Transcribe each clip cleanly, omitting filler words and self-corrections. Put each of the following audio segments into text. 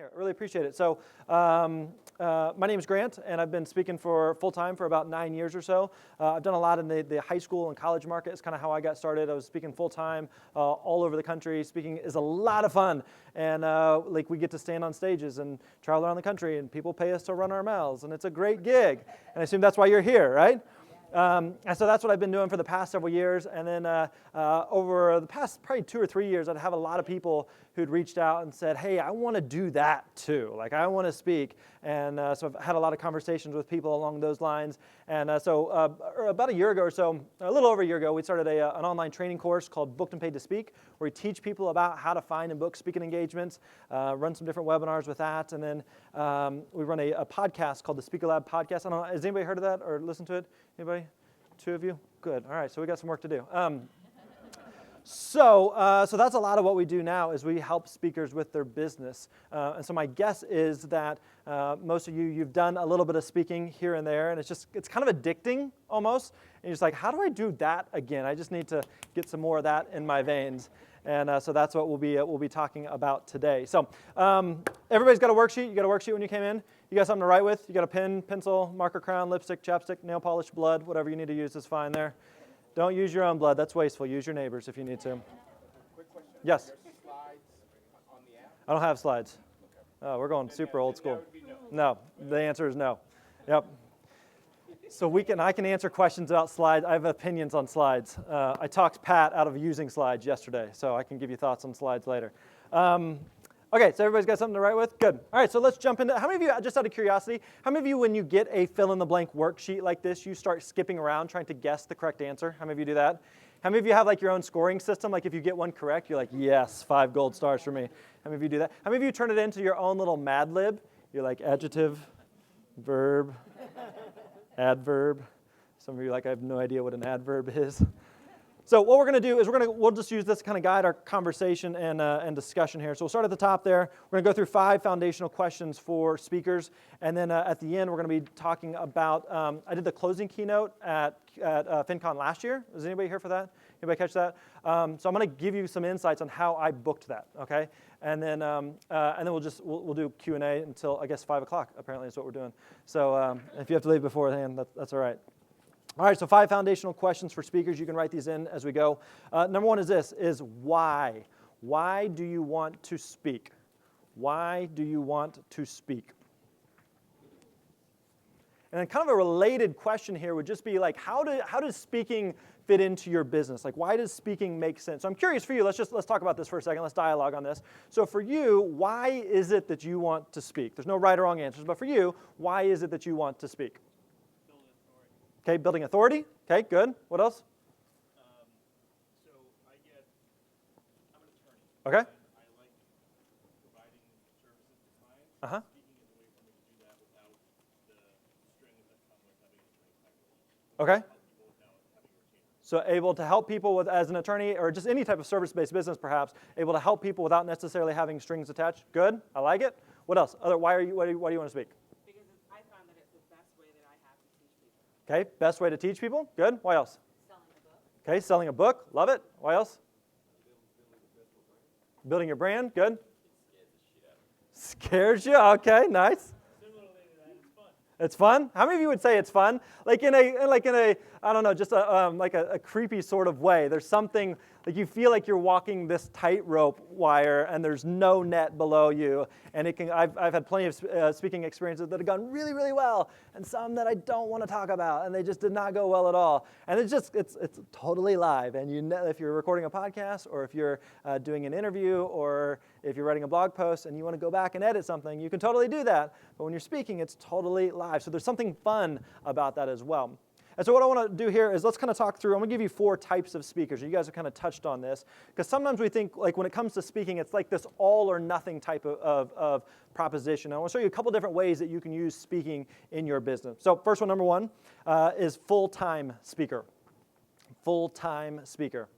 here. I really appreciate it. So my name is Grant, and I've been speaking for full-time for about 9 years or so. I've done a lot in the high school and college market. It's kind of how I got started. I was speaking full-time all over the country. Speaking is a lot of fun, and like we get to stand on stages and travel around the country, and people pay us to run our mouths, and it's a great gig. And I assume that's why you're here, right? And so that's what I've been doing for the past several years. And then over the past probably 2 or 3 years, I'd have a lot of people who'd reached out and said, hey, I want to do that too. Like, I want to speak. And so I've had a lot of conversations with people along those lines. And so about a year ago or so, a little over a year ago, we started an online training course called Booked and Paid to Speak, where we teach people about how to find and book speaking engagements, run some different webinars with that. And then we run a podcast called the Speaker Lab Podcast. I don't know, has anybody heard of that or listened to it? Anybody? 2 of you? Good. All right, so we got some work to do. So that's a lot of what we do now is we help speakers with their business. And so my guess is that most of you've done a little bit of speaking here and there, and it's kind of addicting almost. And you're just like, how do I do that again? I just need to get some more of that in my veins. And so that's what we'll be talking about today. So everybody's got a worksheet. You got a worksheet when you came in. You got something to write with. You got a pen, pencil, marker, crayon, lipstick, chapstick, nail polish, blood, whatever you need to use is fine there. Don't use your own blood. That's wasteful. Use your neighbors if you need to. Quick question. Yes? Are there slides on the app? I don't have slides. Oh, we're going super old school. No. The answer is no. Yep. So I can answer questions about slides. I have opinions on slides. I talked Pat out of using slides yesterday, so I can give you thoughts on slides later. Okay, so everybody's got something to write with? Good. All right, so let's jump into, how many of you, just out of curiosity, how many of you, when you get a fill-in-the-blank worksheet like this, you start skipping around trying to guess the correct answer? How many of you do that? How many of you have like your own scoring system? Like if you get one correct, you're like, yes, 5 gold stars for me. How many of you do that? How many of you turn it into your own little Mad Lib? You're like adjective, verb, adverb. Some of you are like, I have no idea what an adverb is. So what we're going to do is we'll just use this to kind of guide our conversation and discussion here. So we'll start at the top there. We're going to go through 5 foundational questions for speakers, and then at the end we're going to be talking about. I did the closing keynote at FinCon last year. Was anybody here for that? Anybody catch that? So I'm going to give you some insights on how I booked that. Okay, and then we'll do Q&A until I guess 5 o'clock. Apparently is what we're doing. So if you have to leave beforehand, that's all right. All right, so 5 foundational questions for speakers. You can write these in as we go. Number 1 is this, is why? Why do you want to speak? Why do you want to speak? And then kind of a related question here would just be like, how does speaking fit into your business? Like, why does speaking make sense? So I'm curious for you, let's talk about this for a second. Let's dialogue on this. So for you, why is it that you want to speak? There's no right or wrong answers, but for you, why is it that you want to speak? Okay, building authority. Okay, good. What else? So I'm an attorney. Okay. And I like providing services to clients. Speaking is a way for me to do that without the strings that come with having an attorney practice. Okay. Help people without having a retainer. So able to help people as an attorney or just any type of service-based business perhaps, able to help people without necessarily having strings attached. Good. I like it. What else? Why do you want to speak? I found that it's the best way that I have to teach people. Okay, best way to teach people. Good. Why else? Selling a book. Okay, selling a book. Love it. Why else? Building your brand. Good. Scares you. Okay, nice. Similarly to that, it's fun. It's fun. How many of you would say it's fun? Like in a I don't know, just a creepy sort of way. There's something like you feel like you're walking this tightrope wire and there's no net below you. And it can. I've had plenty of speaking experiences that have gone really, really well, and some that I don't want to talk about, and they just did not go well at all. And it's totally live. And you know, if you're recording a podcast, or if you're doing an interview, or if you're writing a blog post and you want to go back and edit something, you can totally do that. But when you're speaking, it's totally live. So there's something fun about that as well. And so what I want to do here is let's kind of talk through, I'm going to give you 4 types of speakers. You guys have kind of touched on this. Because sometimes we think, like when it comes to speaking, it's like this all or nothing type of proposition. I want to show you a couple different ways that you can use speaking in your business. So first one, number 1, is full-time speaker. Full-time speaker.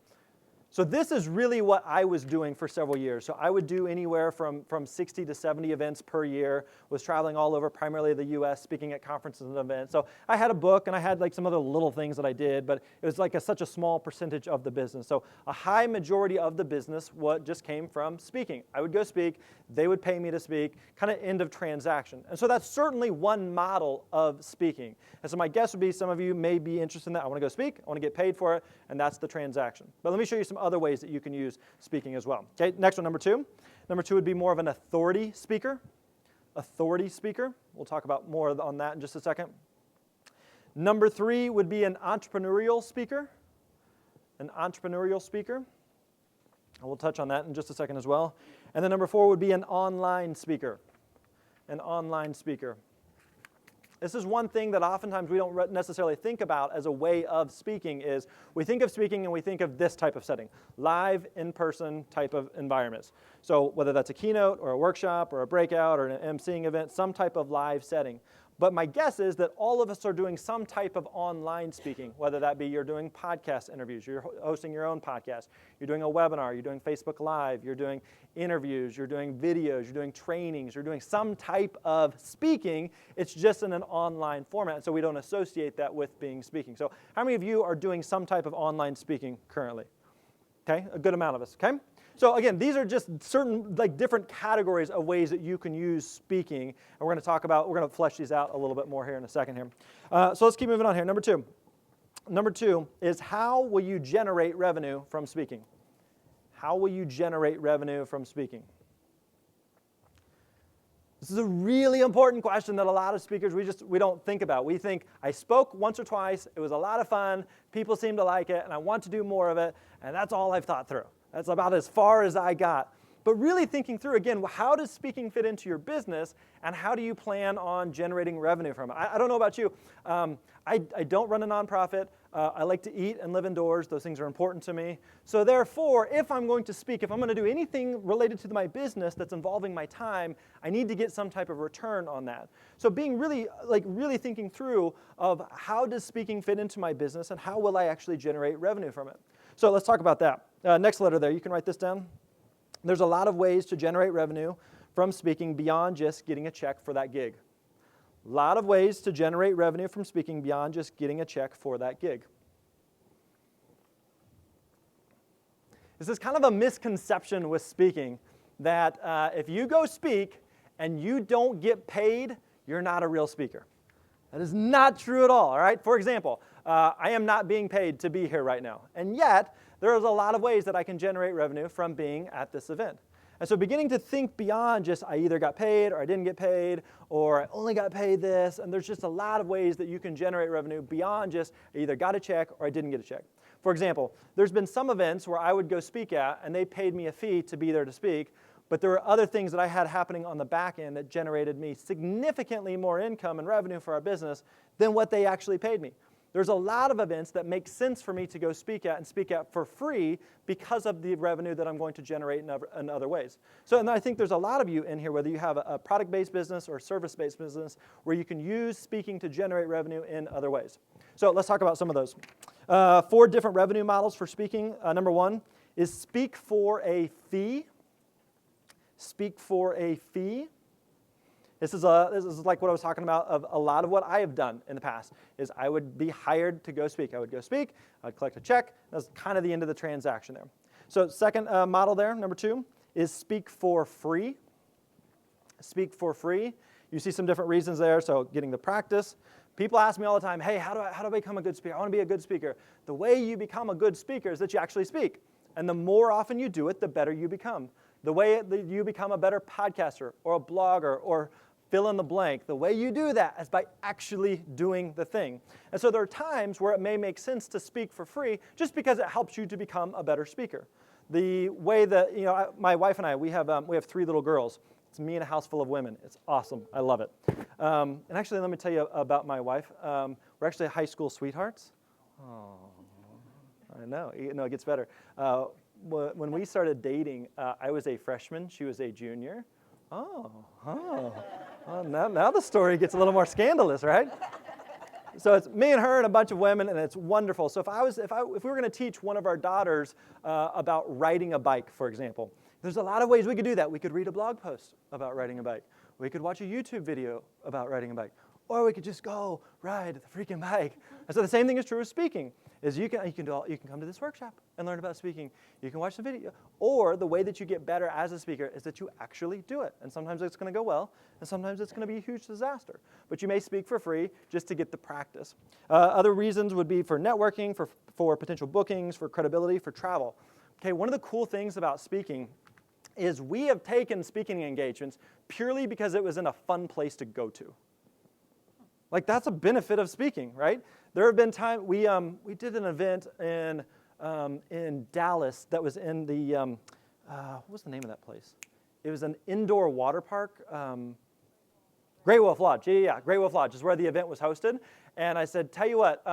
So this is really what I was doing for several years. So I would do anywhere from 60 to 70 events per year, was traveling all over, primarily the US, speaking at conferences and events. So I had a book and I had like some other little things that I did, but it was like such a small percentage of the business. So a high majority of the business just came from speaking. I would go speak, they would pay me to speak, kind of end of transaction. And so that's certainly one model of speaking. And so my guess would be some of you may be interested in that. I want to go speak, I want to get paid for it, and that's the transaction. But let me show you some other ways that you can use speaking as well. Okay, next one, number two. Number two would be more of an authority speaker. Authority speaker. We'll talk about more on that in just a second. Number three would be an entrepreneurial speaker. An entrepreneurial speaker. And we'll touch on that in just a second as well. And then number four would be an online speaker. An online speaker. This is one thing that oftentimes we don't necessarily think about as a way of speaking is we think of speaking and we think of this type of setting, live, in-person type of environments. So whether that's a keynote or a workshop or a breakout or an emceeing event, some type of live setting. But my guess is that all of us are doing some type of online speaking, whether that be you're doing podcast interviews, you're hosting your own podcast, you're doing a webinar, you're doing Facebook Live, you're doing interviews, you're doing videos, you're doing trainings, you're doing some type of speaking. It's just in an online format, so we don't associate that with being speaking. So how many of you are doing some type of online speaking currently? Okay, a good amount of us, okay? So again, these are just certain like different categories of ways that you can use speaking, and we're going to flesh these out a little bit more here in a second here. So let's keep moving on here. Number two. Number two is how will you generate revenue from speaking? How will you generate revenue from speaking? This is a really important question that a lot of speakers we don't think about. We think, I spoke once or twice, it was a lot of fun, people seem to like it, and I want to do more of it, and that's all I've thought through. That's about as far as I got. But really thinking through, again, how does speaking fit into your business, and how do you plan on generating revenue from it? I don't know about you. I don't run a nonprofit. I like to eat and live indoors. Those things are important to me. So therefore, if I'm going to speak, if I'm going to do anything related to my business that's involving my time, I need to get some type of return on that. So being really thinking through of how does speaking fit into my business, and how will I actually generate revenue from it? So let's talk about that. Next letter there, you can write this down. There's a lot of ways to generate revenue from speaking beyond just getting a check for that gig. A lot of ways to generate revenue from speaking beyond just getting a check for that gig. This is kind of a misconception with speaking that if you go speak and you don't get paid, you're not a real speaker. That is not true at all right? For example, I am not being paid to be here right now, and yet there's a lot of ways that I can generate revenue from being at this event. And so beginning to think beyond just I either got paid or I didn't get paid or I only got paid this, and there's just a lot of ways that you can generate revenue beyond just I either got a check or I didn't get a check. For example, there's been some events where I would go speak at and they paid me a fee to be there to speak, but there were other things that I had happening on the back end that generated me significantly more income and revenue for our business than what they actually paid me. There's a lot of events that make sense for me to go speak at and speak at for free because of the revenue that I'm going to generate in other ways. So, and I think there's a lot of you in here, whether you have a product-based business or service-based business, where you can use speaking to generate revenue in other ways. So let's talk about some of those. 4 different revenue models for speaking. Number 1 is speak for a fee. Speak for a fee. This is like what I was talking about of a lot of what I have done in the past is I would be hired to go speak. I would go speak, I'd collect a check. That's kind of the end of the transaction there. So second model there, number 2, is speak for free. Speak for free. You see some different reasons there, so getting the practice. People ask me all the time, hey, how do I become a good speaker? I want to be a good speaker. The way you become a good speaker is that you actually speak. And the more often you do it, the better you become. The way that you become a better podcaster or a blogger or fill in the blank, the way you do that is by actually doing the thing. And so there are times where it may make sense to speak for free just because it helps you to become a better speaker. The way that, my wife and I, we have 3 little girls. It's me and a house full of women. It's awesome. I love it. And actually, let me tell you about my wife. We're actually high school sweethearts. Oh, I know. It gets better. When we started dating, I was a freshman. She was a junior. Oh. Well, now the story gets a little more scandalous, right? So it's me and her and a bunch of women, and it's wonderful. So if we were going to teach one of our daughters about riding a bike, for example, there's a lot of ways we could do that. We could read a blog post about riding a bike. We could watch a YouTube video about riding a bike. Or we could just go ride the freaking bike. And so the same thing is true with speaking. Is you can come to this workshop and learn about speaking. You can watch the video. Or the way that you get better as a speaker is that you actually do it. And sometimes it's going to go well, and sometimes it's going to be a huge disaster. But you may speak for free just to get the practice. Other reasons would be for networking, for potential bookings, for credibility, for travel. Okay, one of the cool things about speaking is we have taken speaking engagements purely because it was in a fun place to go to. Like, that's a benefit of speaking, right? There have been times we did an event in Dallas that was in the what was the name of that place? It was an indoor water park. Great Wolf Lodge. Yeah, Great Wolf Lodge is where the event was hosted. And I said, tell you what,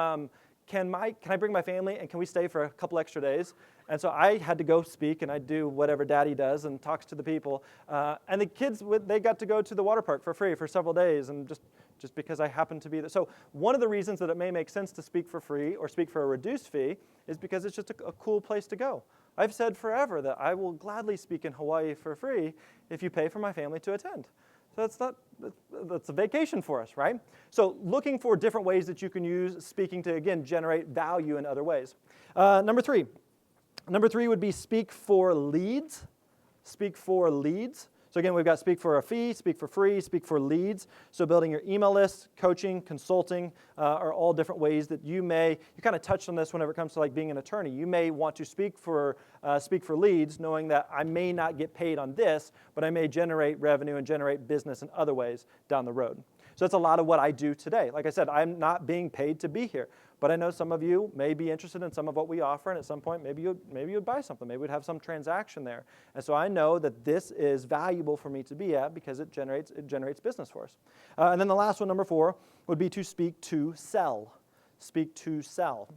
can I bring my family and can we stay for a couple extra days? And so I had to go speak, and I do whatever Daddy does and talks to the people. And the kids, they got to go to the water park for free for several days, and just because I happened to be there. So one of the reasons that it may make sense to speak for free or speak for a reduced fee is because it's just a cool place to go. I've said forever that I will gladly speak in Hawaii for free if you pay for my family to attend. So that's a vacation for us, right? So looking for different ways that you can use speaking to, again, generate value in other ways. Number three would be speak for leads. Speak for leads. So again, we've got speak for a fee, speak for free, speak for leads. So building your email list, coaching, consulting are all different ways that you kind of touched on this whenever it comes to like being an attorney. You may want to speak for leads, knowing that I may not get paid on this, but I may generate revenue and generate business in other ways down the road. So that's a lot of what I do today. Like I said, I'm not being paid to be here. But I know some of you may be interested in some of what we offer, and at some point, maybe you'd buy something. Maybe we'd have some transaction there. And so I know that this is valuable for me to be at because it generates business for us. And then the last one, number 4, would be to speak to sell. Speak to sell.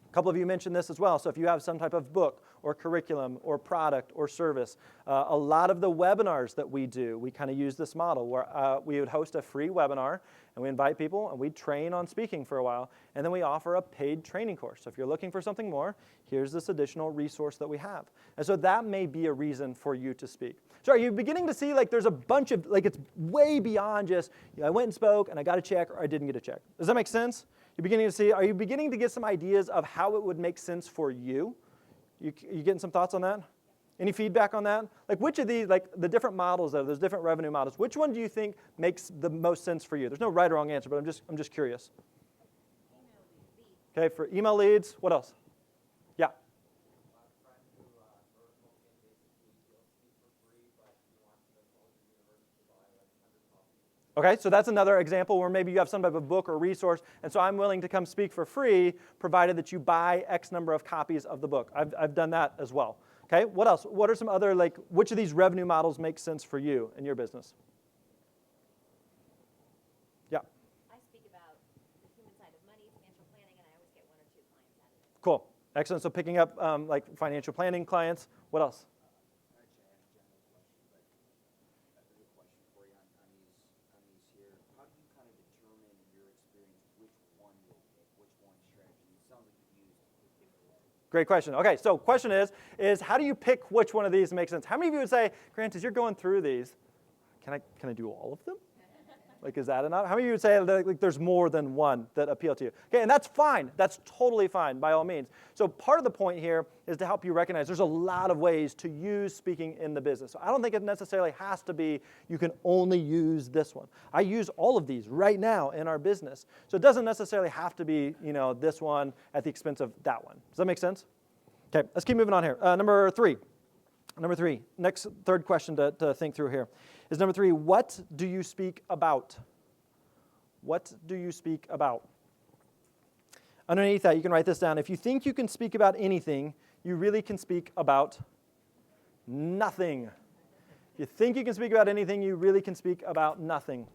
A couple of you mentioned this as well. So if you have some type of book or curriculum or product or service, a lot of the webinars that we do, we kind of use this model where we would host a free webinar and we invite people and we train on speaking for a while, and then we offer a paid training course. So if you're looking for something more, here's this additional resource that we have. And so that may be a reason for you to speak. So are you beginning to see like there's a bunch of, like it's way beyond just, I went and spoke and I got a check or I didn't get a check. Does that make sense? Are you beginning to get some ideas of how it would make sense for you? You getting some thoughts on that? Any feedback on that? Like which of these, like the different models, there's different revenue models, which one do you think makes the most sense for you? There's no right or wrong answer, but I'm just curious. Okay, for email leads, what else? Yeah. Okay, so that's another example where maybe you have some type of book or resource, and so I'm willing to come speak for free, provided that you buy X number of copies of the book. I've done that as well. Okay, what else? What are some other, like, which of these revenue models make sense for you in your business? Yeah. I speak about the human side of money, financial planning, and I always get 1 or 2 clients out of it. Cool, excellent. So picking up like financial planning clients. What else? Actually, I have a general question, but a good question for you on these here. How do you kind of determine in your experience which one you'll pick, which one strategy? It sounds like you've used different ones. Great question. Okay, so question is how do you pick which one of these makes sense? How many of you would say, Grant, as you're going through these, can I do all of them? Like, is that enough? How many of you would say like there's more than one that appeal to you? Okay, and that's fine. That's totally fine, by all means. So part of the point here is to help you recognize there's a lot of ways to use speaking in the business. So I don't think it necessarily has to be you can only use this one. I use all of these right now in our business. So it doesn't necessarily have to be, this one at the expense of that one. Does that make sense? Okay, let's keep moving on here. Number three, next third question to think through here is number 3, what do you speak about? What do you speak about? Underneath that, you can write this down. If you think you can speak about anything, you really can speak about nothing. If you think you can speak about anything, you really can speak about nothing.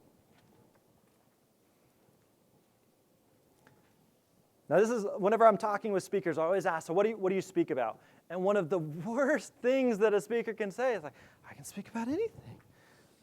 Now, this is whenever I'm talking with speakers, I always ask, so what do you speak about? And one of the worst things that a speaker can say is like, I can speak about anything.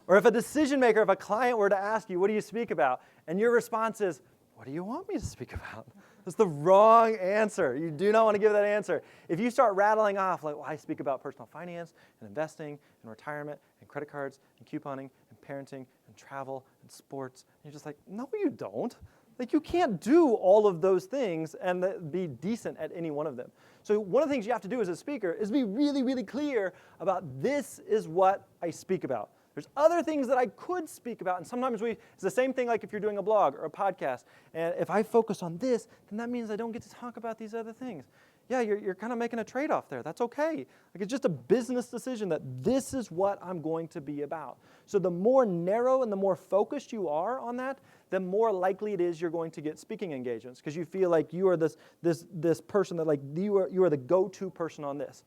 Or if a decision maker, if a client were to ask you, what do you speak about? And your response is, what do you want me to speak about? That's the wrong answer. You do not want to give that answer. If you start rattling off, like, well, I speak about personal finance and investing and retirement and credit cards and couponing and parenting and travel and sports, and you're just like, no, you don't. Like, you can't do all of those things and be decent at any one of them. So one of the things you have to do as a speaker is be really, really clear about this is what I speak about. There's other things that I could speak about, and sometimes it's the same thing like if you're doing a blog or a podcast, and if I focus on this, then that means I don't get to talk about these other things. Yeah, you're kind of making a trade-off there. That's okay. Like, it's just a business decision that this is what I'm going to be about. So the more narrow and the more focused you are on that, the more likely it is you're going to get speaking engagements, because you feel like you are this person that, like, you are the go-to person on this.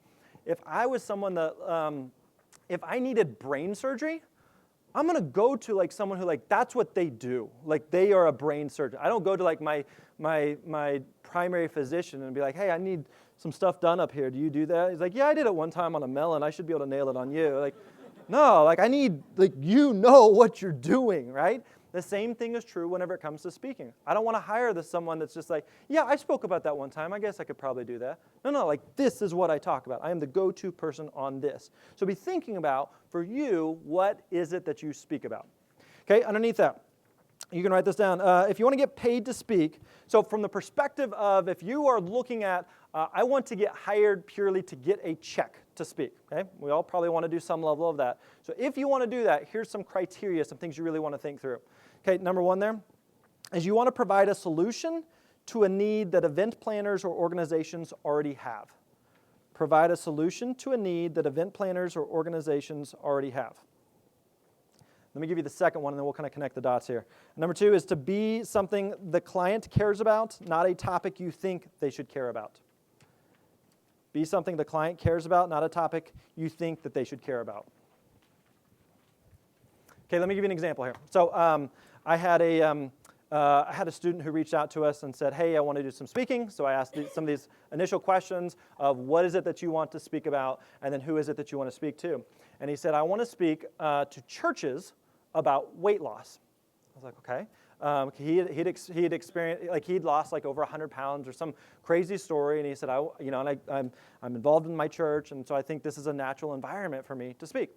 If I was someone that if I needed brain surgery, I'm going to go to like someone who, like, that's what they do. Like, they are a brain surgeon. I don't go to like my primary physician and be like, hey, I need some stuff done up here. Do you do that? He's like, yeah, I did it one time on a melon. I should be able to nail it on you. Like, no, like, I need, like, you know what you're doing, right? The same thing is true whenever it comes to speaking. I don't want to hire someone that's just like, yeah, I spoke about that one time. I guess I could probably do that. No, like, this is what I talk about. I am the go-to person on this. So be thinking about, for you, what is it that you speak about? Okay, underneath that, you can write this down. If you want to get paid to speak, so from the perspective of if you are looking at, I want to get hired purely to get a check to speak, okay? We all probably want to do some level of that. So if you want to do that, here's some criteria, some things you really want to think through. Okay, number one there is you want to provide a solution to a need that event planners or organizations already have. Provide a solution to a need that event planners or organizations already have. Let me give you the second one, and then we'll kind of connect the dots here. Number two is to be something the client cares about, not a topic you think they should care about. Be something the client cares about, not a topic you think that they should care about. Okay, let me give you an example here. So I had a student who reached out to us and said, hey, I want to do some speaking. So I asked some of these initial questions of what is it that you want to speak about, and then who is it that you want to speak to. And he said, I want to speak to churches about weight loss. I was like, okay. He'd experienced, like, he'd lost like over 100 pounds or some crazy story, and he said, I'm involved in my church, and so I think this is a natural environment for me to speak.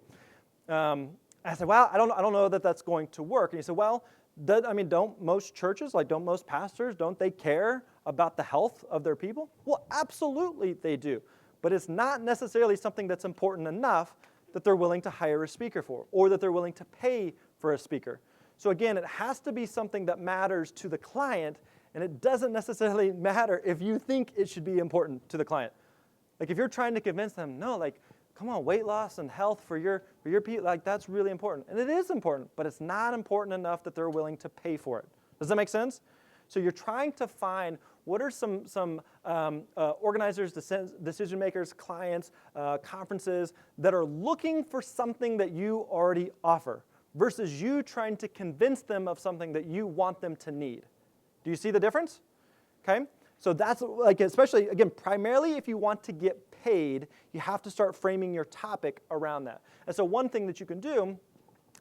I said, well, I don't know that that's going to work. And he said, well, don't most churches, like, don't most pastors, don't they care about the health of their people? Well, absolutely they do. But it's not necessarily something that's important enough that they're willing to hire a speaker for, or that they're willing to pay for a speaker. So again, it has to be something that matters to the client, and it doesn't necessarily matter if you think it should be important to the client. Like, if you're trying to convince them, no, like, come on, weight loss and health for your people, like, that's really important. And it is important, but it's not important enough that they're willing to pay for it. Does that make sense? So you're trying to find what are some organizers, decision makers, clients, conferences that are looking for something that you already offer versus you trying to convince them of something that you want them to need. Do you see the difference? Okay? So that's, like, especially, again, primarily if you want to get paid, you have to start framing your topic around that. And so one thing that you can do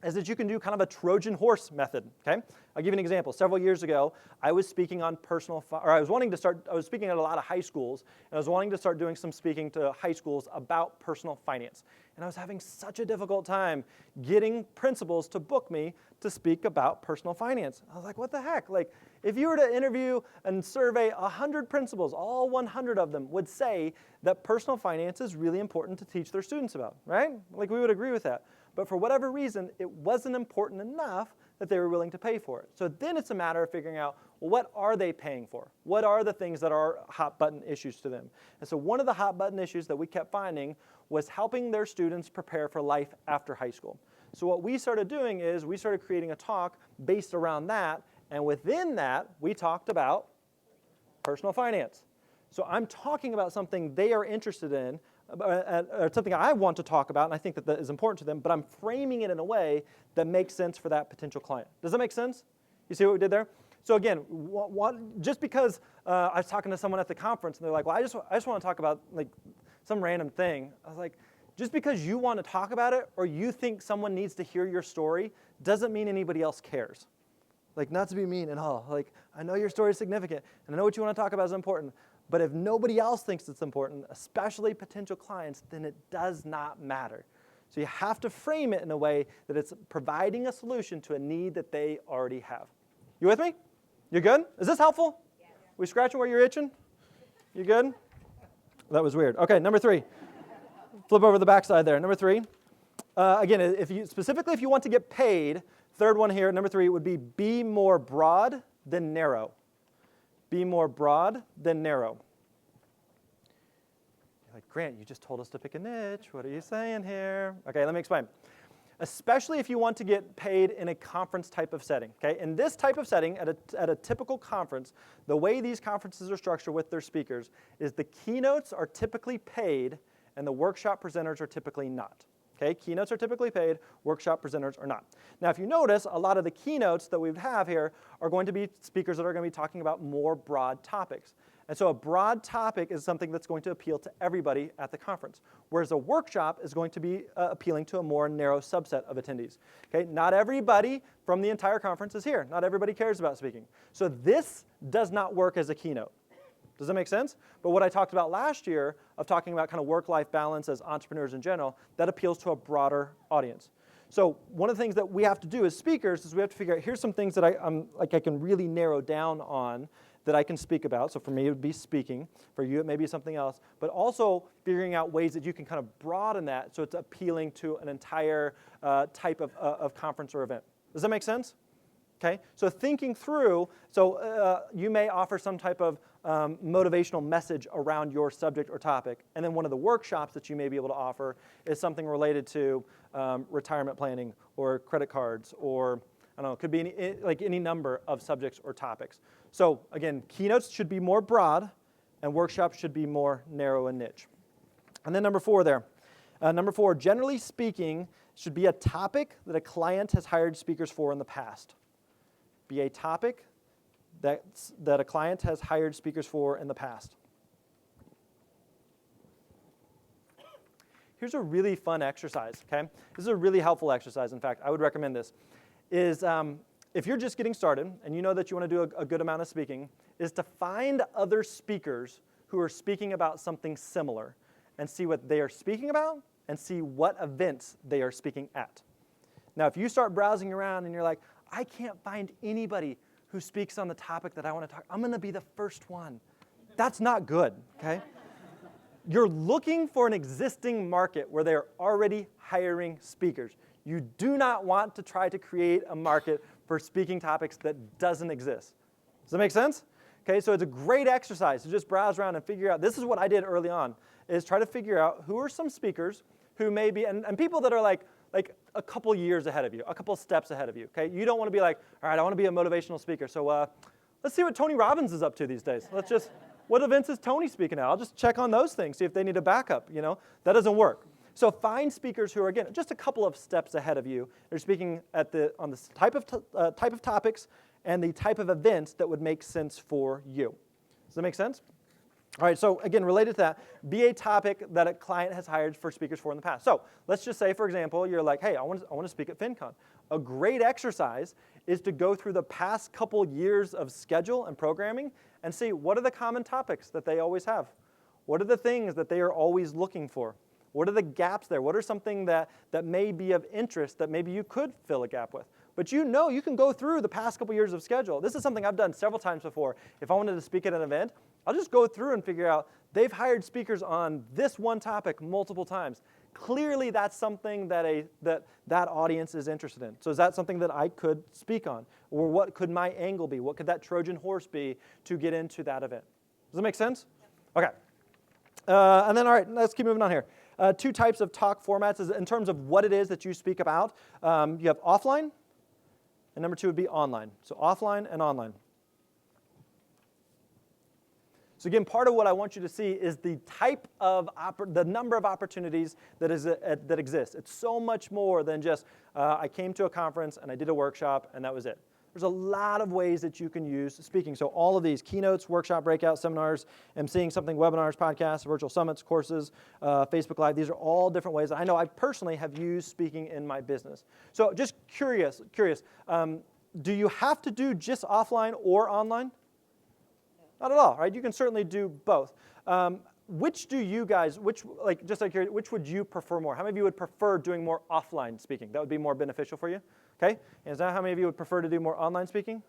is that you can do kind of a Trojan horse method, okay? I'll give you an example. Several years ago, I was speaking on I was speaking at a lot of high schools, and I was wanting to start doing some speaking to high schools about personal finance. And I was having such a difficult time getting principals to book me to speak about personal finance. I was like, what the heck? Like, if you were to interview and survey 100 principals, all 100 of them would say that personal finance is really important to teach their students about, right? Like, we would agree with that. But for whatever reason, it wasn't important enough that they were willing to pay for it. So then it's a matter of figuring out, well, what are they paying for? What are the things that are hot button issues to them? And so one of the hot button issues that we kept finding was helping their students prepare for life after high school. So what we started doing is we started creating a talk based around that, and within that, we talked about personal finance. So I'm talking about something they are interested in, or something I want to talk about, and I think that is important to them, but I'm framing it in a way that makes sense for that potential client. Does that make sense? You see what we did there? So again, just because I was talking to someone at the conference, and they're like, well, I just want to talk about, like, some random thing. I was like, just because you want to talk about it or you think someone needs to hear your story doesn't mean anybody else cares. Like, not to be mean at all. Like, I know your story is significant, and I know what you want to talk about is important, but if nobody else thinks it's important, especially potential clients, then it does not matter. So you have to frame it in a way that it's providing a solution to a need that they already have. You with me? You good? Is this helpful? Yeah. We scratching where you're itching? You good? That was weird. Okay, number 3. Flip over the backside there. Number 3. Again, if you want to get paid, third one here, number 3, would be more broad than narrow. Be more broad than narrow. You're like, Grant, you just told us to pick a niche. What are you saying here? Okay, let me explain. Especially if you want to get paid in a conference type of setting. Okay, in this type of setting, at a typical conference, the way these conferences are structured with their speakers is the keynotes are typically paid and the workshop presenters are typically not. Okay, keynotes are typically paid, workshop presenters are not. Now, if you notice, a lot of the keynotes that we have here are going to be speakers that are going to be talking about more broad topics. And so a broad topic is something that's going to appeal to everybody at the conference, whereas a workshop is going to be appealing to a more narrow subset of attendees. Okay, not everybody from the entire conference is here. Not everybody cares about speaking. So this does not work as a keynote. Does that make sense? But what I talked about last year of talking about kind of work-life balance as entrepreneurs in general, that appeals to a broader audience. So one of the things that we have to do as speakers is we have to figure out, here's some things that I can really narrow down on that I can speak about. So for me, it would be speaking. For you, it may be something else. But also figuring out ways that you can kind of broaden that so it's appealing to an entire type of conference or event. Does that make sense? Okay, so thinking through, you may offer some type of motivational message around your subject or topic, and then one of the workshops that you may be able to offer is something related to retirement planning or credit cards, or I don't know, it could be any number of subjects or topics. So again, keynotes should be more broad, and workshops should be more narrow and niche. And then number 4 there. Number 4, generally speaking, should be a topic that a client has hired speakers for in the past. Be a topic that a client has hired speakers for in the past. Here's a really fun exercise, okay? This is a really helpful exercise. In fact, I would recommend this. If you're just getting started and you know that you want to do a good amount of speaking, is to find other speakers who are speaking about something similar and see what they are speaking about and see what events they are speaking at. Now, if you start browsing around and you're like, I can't find anybody who speaks on the topic that I want to talk, I'm going to be the first one. That's not good, okay? You're looking for an existing market where they're already hiring speakers. You do not want to try to create a market for speaking topics that doesn't exist. Does that make sense? Okay, so it's a great exercise to just browse around and figure out, this is what I did early on, is try to figure out who are some speakers who may be, and people that are like a couple years ahead of you, a couple steps ahead of you, okay? You don't want to be like, all right, I want to be a motivational speaker, so let's see what Tony Robbins is up to these days. What events is Tony speaking at? I'll just check on those things, see if they need a backup, you know? That doesn't work. So find speakers who are, again, just a couple of steps ahead of you. They're speaking on the type of topics and the type of events that would make sense for you. Does that make sense? All right, so again, related to that, be a topic that a client has hired for speakers for in the past. So let's just say, for example, you're like, hey, I want to speak at FinCon. A great exercise is to go through the past couple years of schedule and programming and see what are the common topics that they always have. What are the things that they are always looking for? What are the gaps there? What are something that may be of interest that maybe you could fill a gap with? But you know you can go through the past couple years of schedule. This is something I've done several times before. If I wanted to speak at an event, I'll just go through and figure out they've hired speakers on this one topic multiple times. Clearly that's something that that audience is interested in. So is that something that I could speak on? Or what could my angle be? What could that Trojan horse be to get into that event? Does that make sense? Okay. And then, all right, let's keep moving on here. 2 types of talk formats is in terms of what it is that you speak about. You have offline, and number 2 would be online. So offline and online. So again, part of what I want you to see is the type of, the number of opportunities that exist. It's so much more than just, I came to a conference and I did a workshop and that was it. There's a lot of ways that you can use speaking. So all of these, keynotes, workshop, breakout, seminars, emceeing something, webinars, podcasts, virtual summits, courses, Facebook Live, these are all different ways. I know I personally have used speaking in my business. So just curious, Do you have to do just offline or online? Not at all, right? You can certainly do both. Which do you guys, just like here, which would you prefer more? How many of you would prefer doing more offline speaking? That would be more beneficial for you? Okay? And is that how many of you would prefer to do more online speaking?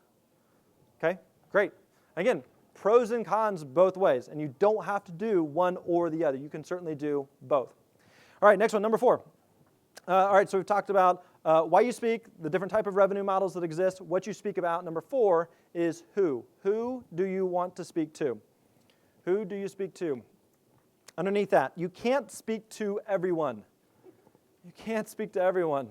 Okay, great. Again, pros and cons both ways, and you don't have to do one or the other. You can certainly do both. All right, next one, number 4. All right, so we've talked about why you speak, the different type of revenue models that exist, what you speak about. Number 4 is who. Who do you want to speak to? Who do you speak to? Underneath that, you can't speak to everyone. You can't speak to everyone.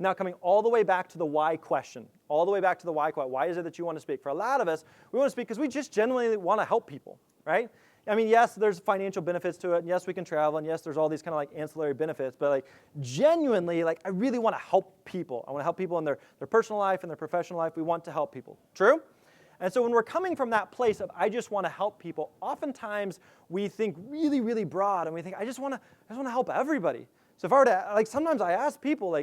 Now, coming all the way back to the why question, all the way back to the why question. Why is it that you want to speak? For a lot of us, we want to speak because we just genuinely want to help people, right? I mean, yes, there's financial benefits to it, and yes, we can travel, and yes, there's all these kind of like ancillary benefits, but like genuinely, like I really want to help people. I want to help people in their personal life and their professional life. We want to help people. True? And so when we're coming from that place of I just want to help people, oftentimes we think really, really broad, and we think I just want to help everybody. So if I were to, sometimes I ask people,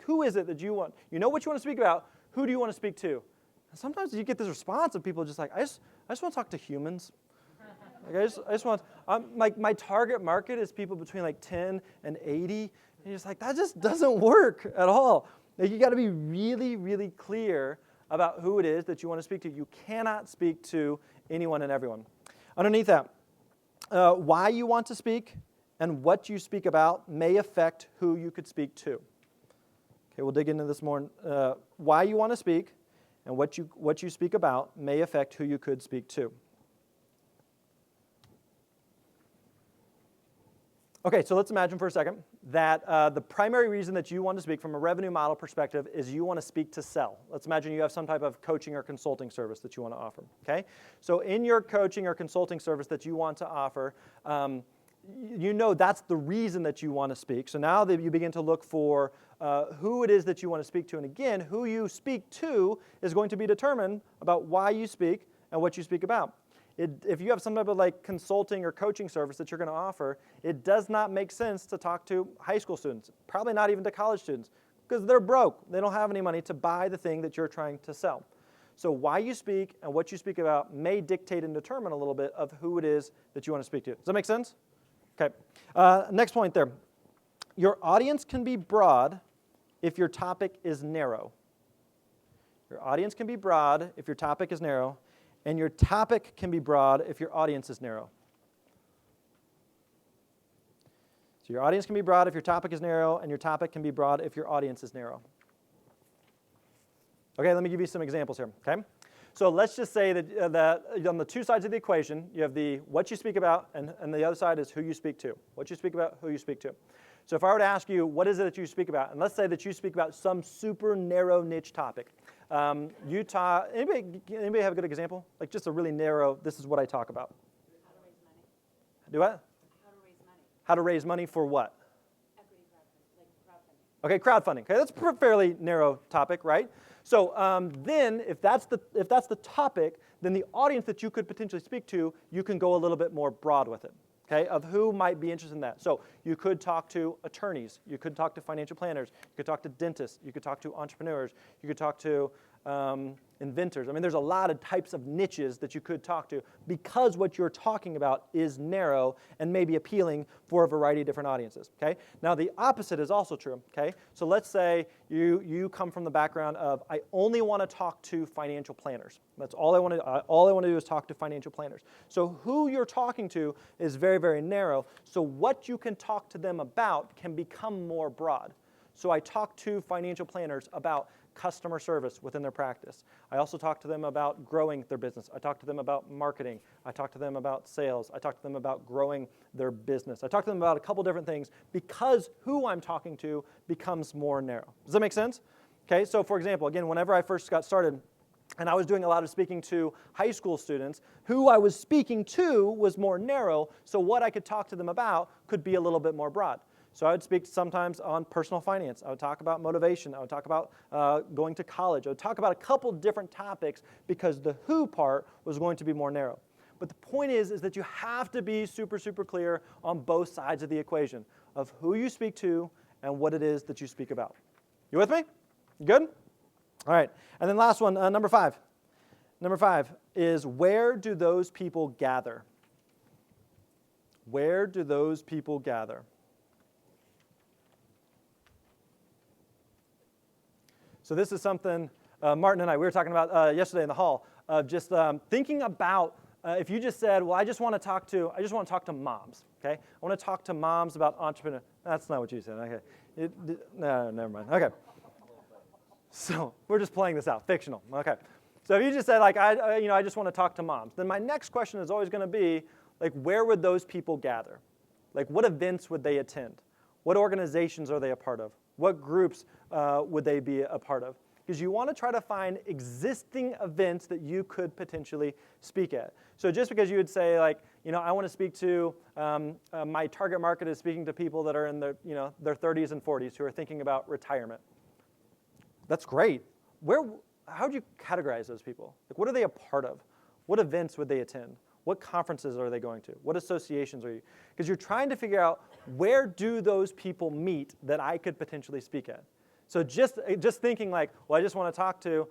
who is it that you want? You know what you want to speak about. Who do you want to speak to? And sometimes you get this response of people just like, I just want to talk to humans. Like I just want, my target market is people between 10 and 80. And you're just like, that just doesn't work at all. You got to be really, really clear about who it is that you want to speak to. You cannot speak to anyone and everyone. Underneath that, why you want to speak and what you speak about may affect who you could speak to. Okay, we'll dig into this more. Why you want to speak and what you speak about may affect who you could speak to. Okay, so let's imagine for a second that the primary reason that you want to speak from a revenue model perspective is you want to speak to sell. Let's imagine you have some type of coaching or consulting service that you want to offer, okay? So in your coaching or consulting service that you want to offer, you know that's the reason that you want to speak. So now that you begin to look for who it is that you want to speak to, and again, who you speak to is going to be determined about why you speak and what you speak about. If you have some type of consulting or coaching service that you're going to offer, it does not make sense to talk to high school students, probably not even to college students, because they're broke. They don't have any money to buy the thing that you're trying to sell. So why you speak and what you speak about may dictate and determine a little bit of who it is that you want to speak to. Does that make sense? Okay. Next point there. Your audience can be broad if your topic is narrow. Your audience can be broad if your topic is narrow. And your topic can be broad if your audience is narrow. So your audience can be broad if your topic is narrow, and your topic can be broad if your audience is narrow. Okay, let me give you some examples here, okay? So let's just say that on the two sides of the equation, you have the what you speak about, and the other side is who you speak to. What you speak about, who you speak to. So if I were to ask you, what is it that you speak about? And let's say that you speak about some super narrow niche topic. Utah, anybody have a good example? Just a really narrow, this is what I talk about. How to raise money. Do what? How to raise money. How to raise money for what? Equity crowdfunding, Okay, crowdfunding. Okay, that's a fairly narrow topic, right? So then if that's the topic, then the audience that you could potentially speak to, you can go a little bit more broad with it. Okay, of who might be interested in that. So you could talk to attorneys, you could talk to financial planners, you could talk to dentists, you could talk to entrepreneurs, you could talk to inventors. I mean, there's a lot of types of niches that you could talk to because what you're talking about is narrow and maybe appealing for a variety of different audiences, okay? Now, the opposite is also true, okay? So let's say you come from the background of, I only want to talk to financial planners. That's all I want to do is talk to financial planners. So who you're talking to is very, very narrow. So what you can talk to them about can become more broad. So I talk to financial planners about customer service within their practice. I also talk to them about growing their business. I talk to them about marketing. I talk to them about sales. I talk to them about growing their business. I talk to them about a couple different things because who I'm talking to becomes more narrow. Does that make sense? Okay, so for example, again, whenever I first got started, and I was doing a lot of speaking to high school students, who I was speaking to was more narrow, so what I could talk to them about could be a little bit more broad. So I would speak sometimes on personal finance. I would talk about motivation. I would talk about going to college. I would talk about a couple different topics because the who part was going to be more narrow. But the point is that you have to be super, super clear on both sides of the equation of who you speak to and what it is that you speak about. You with me? You good? All right. And then last one, number 5. Number 5 is, where do those people gather? Where do those people gather? So this is something Martin and I, we were talking about yesterday in the hall, of just thinking about if you just said, well, I just want to talk to moms, okay? I want to talk to moms about entrepreneur. That's not what you said, okay. No, never mind, okay. So we're just playing this out, fictional, okay. So if you just said, like, I just want to talk to moms, then my next question is always going to be, like, where would those people gather? Like, what events would they attend? What organizations are they a part of? What groups would they be a part of? Because you want to try to find existing events that you could potentially speak at. So just because you would say, like, I want to speak to, my target market is speaking to people that are in their 30s and 40s who are thinking about retirement. That's great. How would you categorize those people? Like, what are they a part of? What events would they attend? What conferences are they going to? What associations are you? Because you're trying to figure out, where do those people meet that I could potentially speak at? So just thinking like, well, I just want to talk to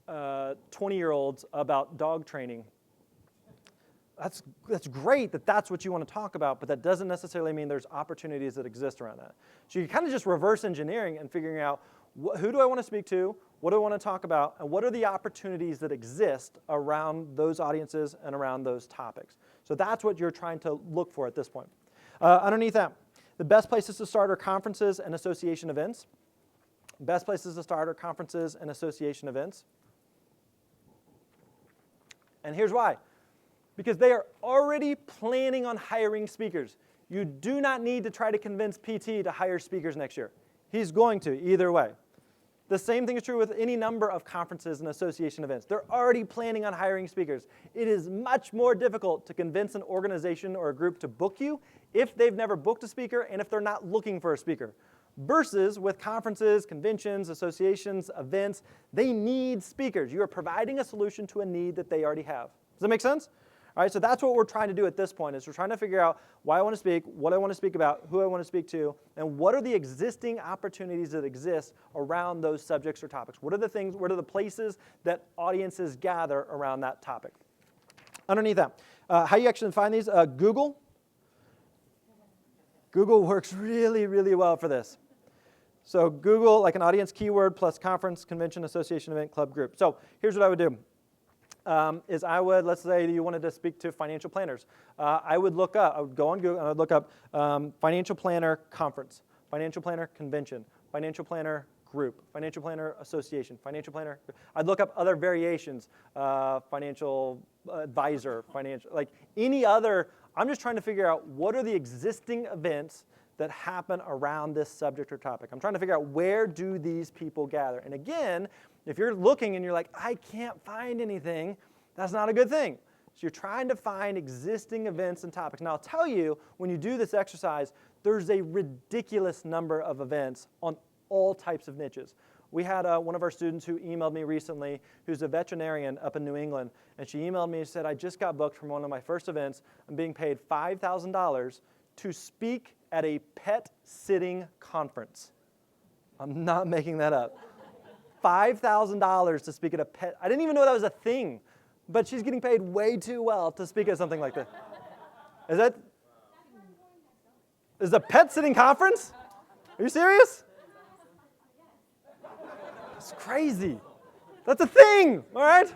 20-year-olds about dog training. That's great that that's what you want to talk about, but that doesn't necessarily mean there's opportunities that exist around that. So you're kind of just reverse engineering and figuring out, who do I want to speak to, what do I want to talk about, and what are the opportunities that exist around those audiences and around those topics. So that's what you're trying to look for at this point. Underneath that, the best places to start are conferences and association events. Best places to start are conferences and association events. And here's why. Because they are already planning on hiring speakers. You do not need to try to convince PT to hire speakers next year. He's going to, either way. The same thing is true with any number of conferences and association events. They're already planning on hiring speakers. It is much more difficult to convince an organization or a group to book you if they've never booked a speaker and if they're not looking for a speaker. Versus with conferences, conventions, associations, events, they need speakers. You are providing a solution to a need that they already have. Does that make sense? All right, so that's what we're trying to do at this point, is we're trying to figure out why I want to speak, what I want to speak about, who I want to speak to, and what are the existing opportunities that exist around those subjects or topics. What are the things, what are the places that audiences gather around that topic? Underneath that, how you actually find these, Google. Google works really, really well for this. So Google, like an audience keyword plus conference, convention, association, event, club, group. So here's what I would do. Is I would, let's say you wanted to speak to financial planners. I would go on Google and I would look up financial planner conference, financial planner convention, financial planner group, financial planner association, financial planner. I'd look up other variations, financial advisor, financial, like any other. I'm just trying to figure out what are the existing events that happen around this subject or topic. I'm trying to figure out, where do these people gather? And again, if you're looking and you're like, I can't find anything, that's not a good thing. So you're trying to find existing events and topics. Now I'll tell you, when you do this exercise, there's a ridiculous number of events on all types of niches. We had one of our students who emailed me recently, who's a veterinarian up in New England, and she emailed me and said, I just got booked from one of my first events. I'm being paid $5,000 to speak at a pet sitting conference. I'm not making that up. $5,000 to speak at a pet. I didn't even know that was a thing, but she's getting paid way too well to speak at something like that. Is a pet sitting conference? Are you serious? It's crazy. That's a thing, all right?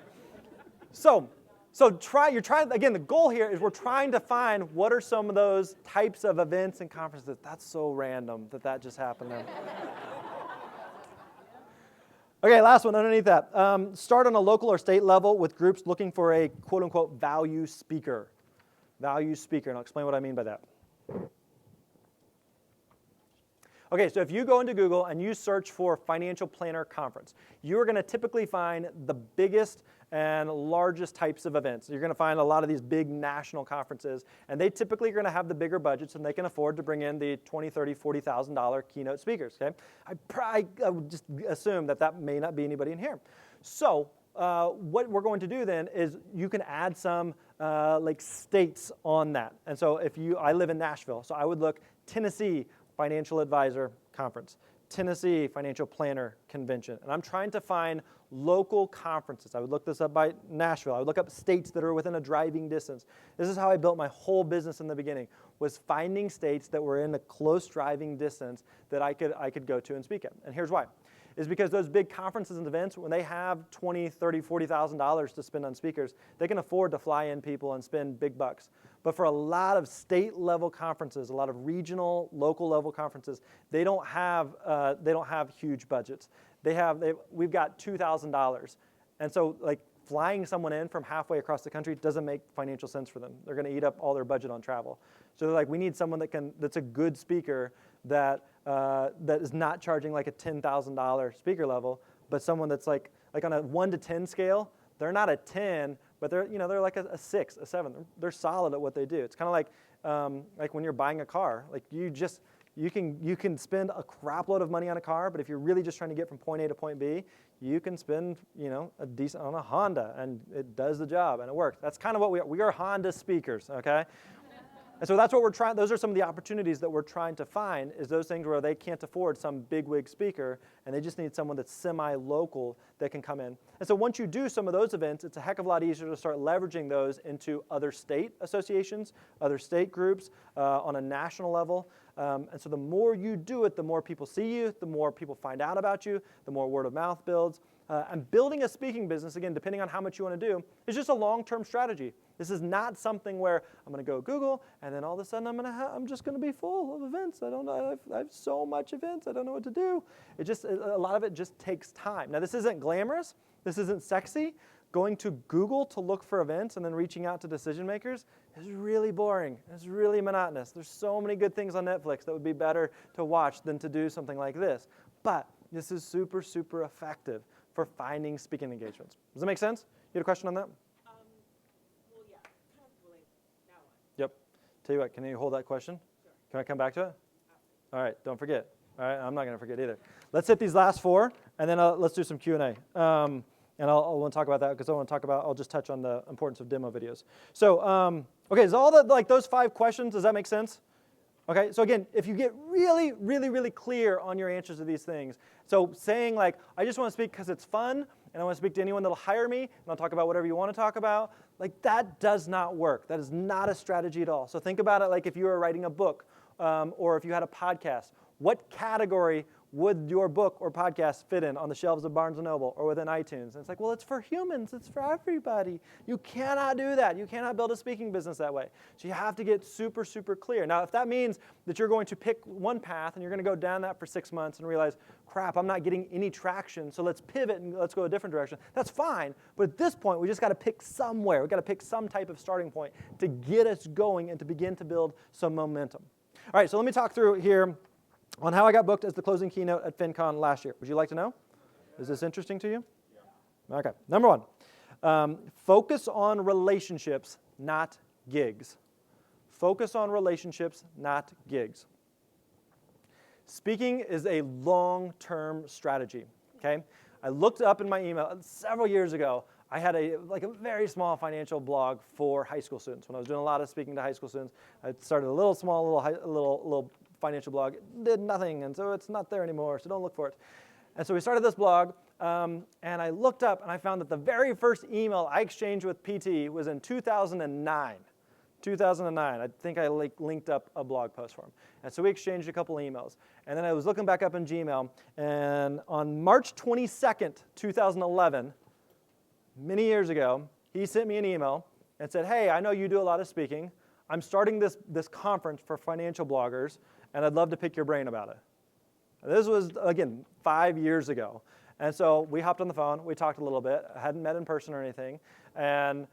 So you're trying, again, the goal here is we're trying to find what are some of those types of events and conferences. That's so random that just happened there. Okay, last one underneath that. Start on a local or state level with groups looking for a quote-unquote value speaker. Value speaker, and I'll explain what I mean by that. Okay, so if you go into Google and you search for financial planner conference, you're going to typically find the biggest and largest types of events. You're going to find a lot of these big national conferences, and they typically are going to have the bigger budgets, and they can afford to bring in the $20,000, $30,000, $40,000 keynote speakers. Okay, I would just assume that may not be anybody in here. So what we're going to do then is you can add some like states on that. And so I live in Nashville, so I would look Tennessee Financial Advisor Conference, Tennessee Financial Planner Convention. And I'm trying to find local conferences. I would look this up by Nashville. I would look up states that are within a driving distance. This is how I built my whole business in the beginning, was finding states that were in a close driving distance that I could go to and speak at. And here's why. Is because those big conferences and events, when they have $20,000, $30,000, $40,000 to spend on speakers, they can afford to fly in people and spend big bucks. But for a lot of state-level conferences, a lot of regional, local-level conferences, they don't have huge budgets. We've got $2,000, and so like flying someone in from halfway across the country doesn't make financial sense for them. They're going to eat up all their budget on travel. So they're like, we need someone that's a good speaker that is not charging like a $10,000 speaker level, but someone that's like on a 1 to 10 scale. They're not a 10, but they're like a 6, a 7. They're solid at what they do. It's kind of like when you're buying a car. Like you can spend a crap load of money on a car, but if you're really just trying to get from point A to point B, you can spend a decent on a Honda, and it does the job and it works. That's kind of what we are Honda speakers, okay? And so that's what we're trying, those are some of the opportunities that we're trying to find, is those things where they can't afford some bigwig speaker and they just need someone that's semi-local that can come in. And so once you do some of those events, it's a heck of a lot easier to start leveraging those into other state associations, other state groups on a national level. And so the more you do it, the more people see you, the more people find out about you, the more word of mouth builds. And building a speaking business, again, depending on how much you want to do, is just a long-term strategy. This is not something where I'm going to go Google, and then all of a sudden I'm just going to be full of events. I don't know. I have so much events. I don't know what to do. A lot of it just takes time. Now, this isn't glamorous. This isn't sexy. Going to Google to look for events and then reaching out to decision makers is really boring. It's really monotonous. There's so many good things on Netflix that would be better to watch than to do something like this. But this is super, super effective for finding speaking engagements. Does that make sense? You had a question on that? Well, yeah, kind of related. Now what? Yep. Tell you what, can you hold that question? Sure. Can I come back to it? All right, don't forget. All right, I'm not going to forget either. Let's hit these last 4, and then let's do some Q&A. And I'll want to talk about that because I'll just touch on the importance of demo videos. So, okay, is all those 5 questions, does that make sense? Okay, so again, if you get really, really, really clear on your answers to these things, so saying like, I just want to speak because it's fun, and I want to speak to anyone that'll hire me, and I'll talk about whatever you want to talk about, like that does not work. That is not a strategy at all. So think about it like if you were writing a book, or if you had a podcast. What category would your book or podcast fit in on the shelves of Barnes & Noble or within iTunes? And it's like, well, it's for humans. It's for everybody. You cannot do that. You cannot build a speaking business that way. So you have to get super, super clear. Now, if that means that you're going to pick one path and you're going to go down that for 6 months and realize, crap, I'm not getting any traction, so let's pivot and let's go a different direction, that's fine. But at this point, we just got to pick somewhere. We've got to pick some type of starting point to get us going and to begin to build some momentum. All right, so let me talk through here on how I got booked as the closing keynote at FinCon last year. Would you like to know? Is this interesting to you? Yeah. Okay. Number 1, focus on relationships, not gigs. Focus on relationships, not gigs. Speaking is a long-term strategy, okay? I looked up in my email several years ago. I had a very small financial blog for high school students. When I was doing a lot of speaking to high school students, I started a little financial blog. It did nothing, and so it's not there anymore, so don't look for it. And so we started this blog, and I looked up, and I found that the very first email I exchanged with PT was in 2009. 2009. I think I linked up a blog post for him. And so we exchanged a couple emails. And then I was looking back up in Gmail, and on March 22nd, 2011, many years ago, he sent me an email and said, hey, I know you do a lot of speaking. I'm starting this conference for financial bloggers, and I'd love to pick your brain about it. This was, again, 5 years ago. And so we hopped on the phone. We talked a little bit. I hadn't met in person or anything. And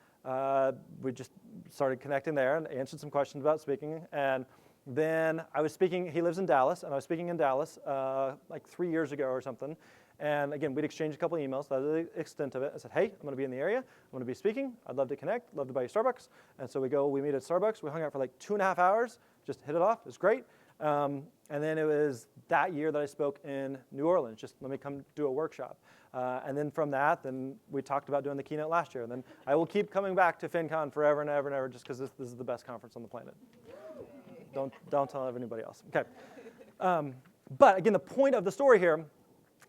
we just started connecting there and answered some questions about speaking. And then I was speaking. He lives in Dallas, and I was speaking in Dallas like 3 years ago or something. And again, we'd exchanged a couple emails. That was the extent of it. I said, hey, I'm going to be in the area. I'm going to be speaking. I'd love to connect. Love to buy you Starbucks. And so we meet at Starbucks. We hung out for like 2.5 hours. Just hit it off. It was great. And then it was that year that I spoke in New Orleans. Just let me come do a workshop. And then from that, then we talked about doing the keynote last year. And then I will keep coming back to FinCon forever and ever and ever just because this is the best conference on the planet. Don't tell anybody else. Okay. But again, the point of the story here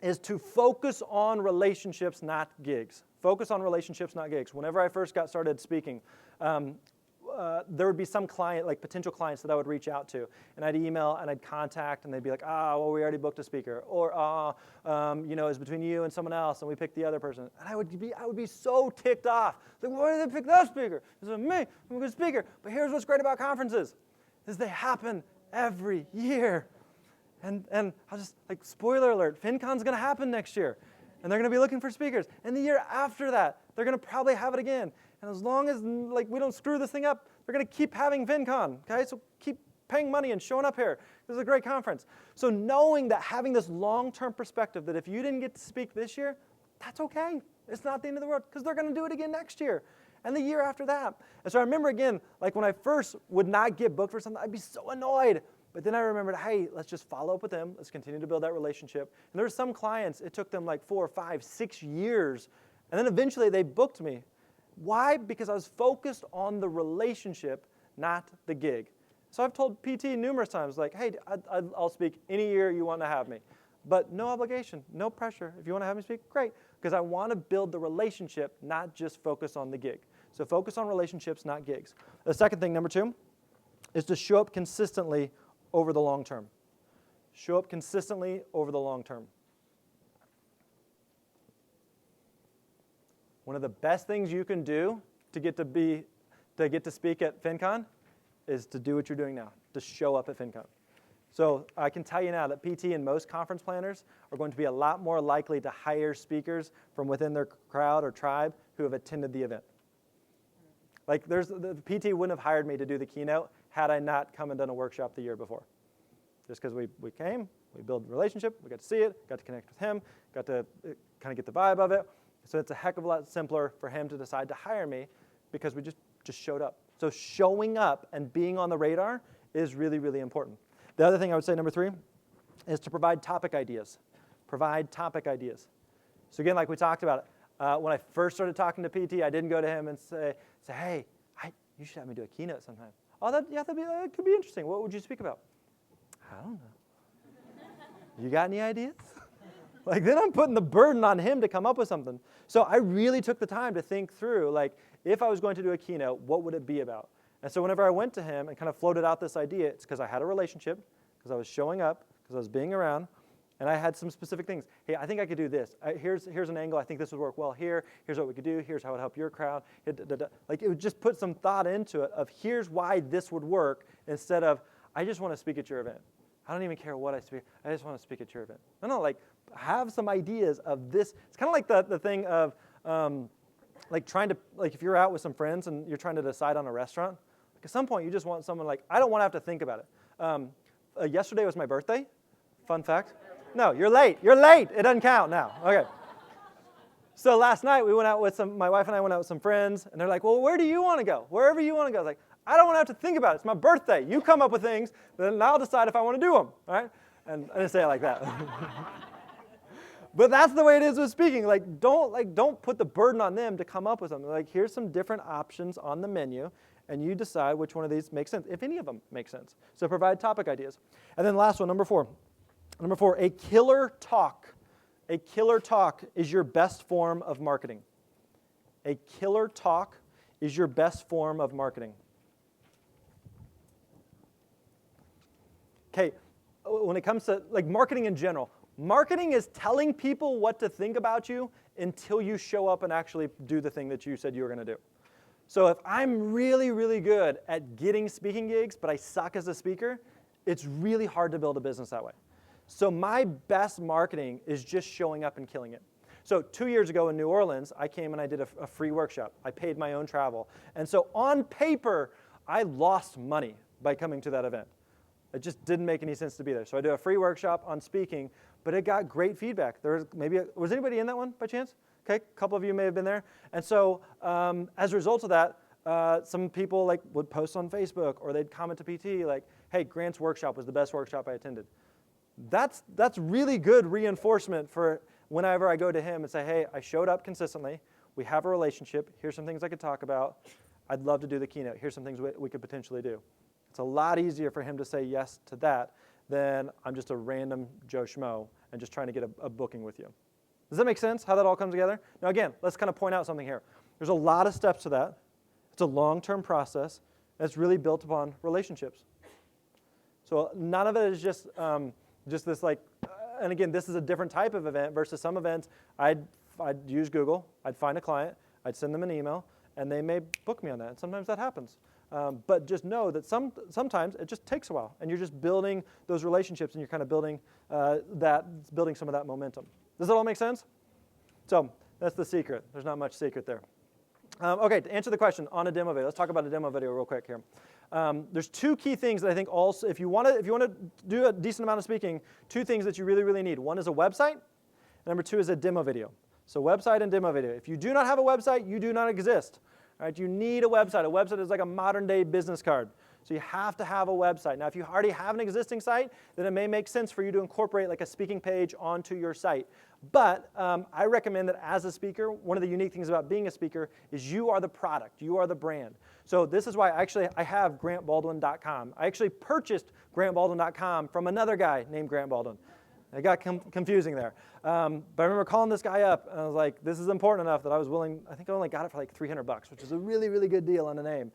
is to focus on relationships, not gigs. Focus on relationships, not gigs. Whenever I first got started speaking, there would be some client, like potential clients that I would reach out to, and I'd email and I'd contact, and they'd be like, well, we already booked a speaker, or it's between you and someone else, and we picked the other person, and I would be so ticked off. Like, why did they pick that speaker? It's like, me, I'm a good speaker. But here's what's great about conferences, is they happen every year. And I'll just, like, spoiler alert, FinCon's going to happen next year. And they're going to be looking for speakers. And the year after that, they're going to probably have it again. And as long as, like, we don't screw this thing up, they're going to keep having FinCon. Okay, so keep paying money and showing up here. This is a great conference. So knowing that, having this long-term perspective that if you didn't get to speak this year, that's okay. It's not the end of the world, because they're going to do it again next year. And the year after that. And so I remember, again, like when I first would not get booked for something, I'd be so annoyed. But then I remembered, hey, let's just follow up with them. Let's continue to build that relationship. And there were some clients, it took them like 4, 5, 6 years. And then eventually they booked me. Why? Because I was focused on the relationship, not the gig. So I've told PT numerous times, like, hey, I'll speak any year you want to have me. But no obligation, no pressure. If you want to have me speak, great. Because I want to build the relationship, not just focus on the gig. So focus on relationships, not gigs. The second thing, number 2, is to show up consistently over the long term. Show up consistently over the long term. One of the best things you can do to get to speak at FinCon is to do what you're doing now, to show up at FinCon. So I can tell you now that PT and most conference planners are going to be a lot more likely to hire speakers from within their crowd or tribe who have attended the event. Like the PT wouldn't have hired me to do the keynote had I not come and done a workshop the year before. Just because we came, we built a relationship, we got to see it, got to connect with him, got to kind of get the vibe of it. So it's a heck of a lot simpler for him to decide to hire me because we just showed up. So showing up and being on the radar is really, really important. The other thing I would say, number 3, is to provide topic ideas. Provide topic ideas. So again, like we talked about, when I first started talking to PT, I didn't go to him and say, hey, you should have me do a keynote sometime. Oh, that could be interesting. What would you speak about? I don't know. You got any ideas? Like, then I'm putting the burden on him to come up with something. So I really took the time to think through, like, if I was going to do a keynote, what would it be about? And so whenever I went to him and kind of floated out this idea, it's because I had a relationship, because I was showing up, because I was being around, and I had some specific things. Hey, I think I could do this. Here's an angle. I think this would work well here. Here's what we could do. Here's how it would help your crowd. Like, it would just put some thought into it of here's why this would work instead of I just want to speak at your event. I don't even care what I speak. I just want to speak at your event. No, like have some ideas of this. It's kind of like the thing of like trying to, like if you're out with some friends and you're trying to decide on a restaurant, like at some point you just want someone like, I don't want to have to think about it. Yesterday was my birthday. Fun fact. No, you're late. You're late. It doesn't count now. Okay. So last night we went out with my wife and I went out with some friends, and they're like, well, where do you want to go? Wherever you want to go. I was like, I don't want to have to think about it. It's my birthday. You come up with things, then I'll decide if I want to do them. All right? And I didn't say it like that. But that's the way it is with speaking. Don't put the burden on them to come up with something. Like, here's some different options on the menu, and you decide which one of these makes sense, if any of them make sense. So provide topic ideas. And then last one, number 4. Number 4, a killer talk. A killer talk is your best form of marketing. A killer talk is your best form of marketing. Okay, when it comes to like marketing in general, marketing is telling people what to think about you until you show up and actually do the thing that you said you were going to do. So if I'm really, really good at getting speaking gigs, but I suck as a speaker, it's really hard to build a business that way. So my best marketing is just showing up and killing it. So 2 years ago in New Orleans, I came and I did a free workshop. I paid my own travel. And so on paper, I lost money by coming to that event. It just didn't make any sense to be there. So I did a free workshop on speaking, but it got great feedback. Was anybody in that one by chance? Okay, a couple of you may have been there. And so as a result of that, some people would post on Facebook or they'd comment to PT like, hey, Grant's workshop was the best workshop I attended. That's really good reinforcement for whenever I go to him and say, hey, I showed up consistently. We have a relationship. Here's some things I could talk about. I'd love to do the keynote. Here's some things we could potentially do. It's a lot easier for him to say yes to that than I'm just a random Joe Schmo and just trying to get a booking with you. Does that make sense, how that all comes together? Now again, let's kind of point out something here. There's a lot of steps to that. It's a long-term process. That's really built upon relationships. So none of it is just this like, and again, this is a different type of event versus some events. I'd use Google, I'd find a client, I'd send them an email, and they may book me on that. And sometimes that happens. But just know that sometimes it just takes a while, and you're just building those relationships, and you're kind of building some of that momentum. Does that all make sense? So that's the secret. There's not much secret there. Okay, to answer the question on a demo video, let's talk about a demo video real quick here. There's two key things that I think also, if you want to do a decent amount of speaking, two things that you really, really need. One is a website, and number two is a demo video. So website and demo video. If you do not have a website, you do not exist. All right, you need a website. A website is like a modern-day business card. So you have to have a website. Now, if you already have an existing site, then it may make sense for you to incorporate like a speaking page onto your site. But I recommend that as a speaker, one of the unique things about being a speaker is you are the product. You are the brand. So this is why I have GrantBaldwin.com. I actually purchased GrantBaldwin.com from another guy named Grant Baldwin. It got confusing there. But I remember calling this guy up, and I was like, this is important enough that I was willing, I think I only got it for like $300, which is a really, really good deal on a name.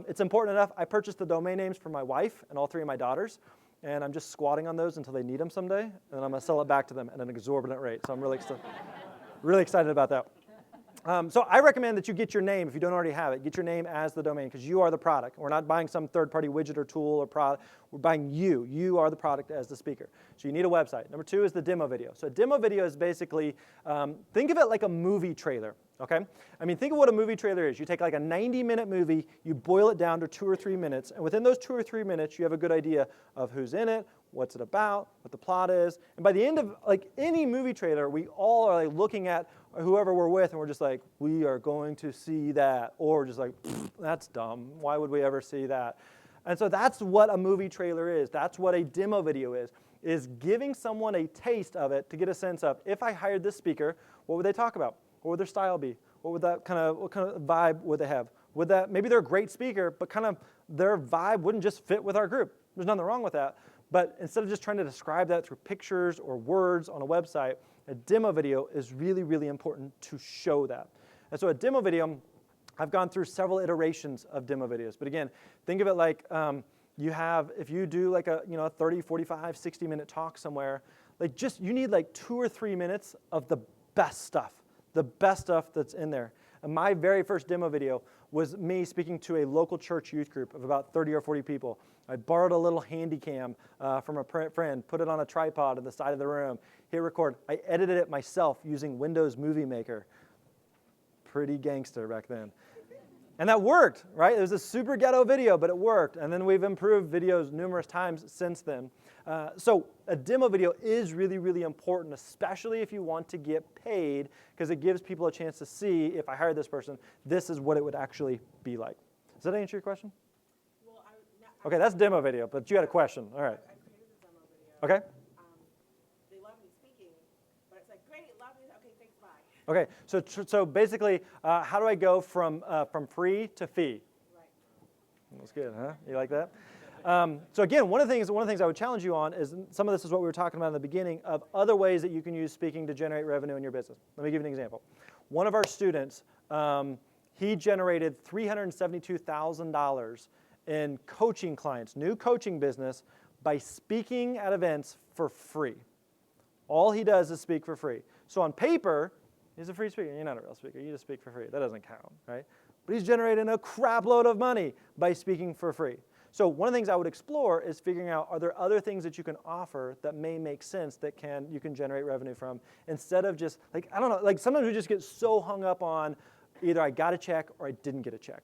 It's important enough, I purchased the domain names for my wife and all three of my daughters, and I'm just squatting on those until they need them someday, and then I'm going to sell it back to them at an exorbitant rate. So I'm really excited about that. So I recommend that you get your name, if you don't already have it, get your name as the domain, because you are the product. We're not buying some third-party widget or tool or product. We're buying you. You are the product as the speaker. So you need a website. Number two is the demo video. So a demo video is basically, think of it like a movie trailer, okay? I mean, think of what a movie trailer is. You take like a 90-minute movie, you boil it down to 2 or 3 minutes, and within those 2 or 3 minutes, you have a good idea of who's in it, what's it about, what the plot is. And by the end of like any movie trailer, we all are like looking at whoever we're with, and we're just like, we are going to see that. Or just like, that's dumb. Why would we ever see that? And so that's what a movie trailer is. That's what a demo video is giving someone a taste of it to get a sense of, if I hired this speaker, what would they talk about? What would their style be? What kind of vibe would they have? Maybe they're a great speaker, but kind of their vibe wouldn't just fit with our group. There's nothing wrong with that. But instead of just trying to describe that through pictures or words on a website, a demo video is really, really important to show that. And so a demo video, I've gone through several iterations of demo videos. But again, think of it like if you do like a 30, 45, 60-minute talk somewhere, like you need like 2 or 3 minutes of the best stuff that's in there. And my very first demo video was me speaking to a local church youth group of about 30 or 40 people. I borrowed a little handy cam from a friend, put it on a tripod on the side of the room, hit record. I edited it myself using Windows Movie Maker. Pretty gangster back then. And that worked, right? It was a super ghetto video, but it worked. And then we've improved videos numerous times since then. So a demo video is really, really important, especially if you want to get paid, because it gives people a chance to see, if I hired this person, this is what it would actually be like. Does that answer your question? Well, Okay, that's demo video, but you had a question. All right. I created a demo video. Okay. They love me speaking, but it's like, great, love me. Okay, thanks, bye. Okay, so basically, how do I go from free to fee? Right. That's good, huh? You like that? So again, one of the things I would challenge you on is, some of this is what we were talking about in the beginning, of other ways that you can use speaking to generate revenue in your business. Let me give you an example. One of our students, he generated $372,000 in coaching clients, new coaching business, by speaking at events for free. All he does is speak for free. So on paper, he's a free speaker. You're not a real speaker. You just speak for free. That doesn't count, right? But he's generating a crap load of money by speaking for free. So one of the things I would explore is figuring out, are there other things that you can offer that may make sense that you can generate revenue from, instead of just, like, I don't know, like sometimes we just get so hung up on either I got a check or I didn't get a check.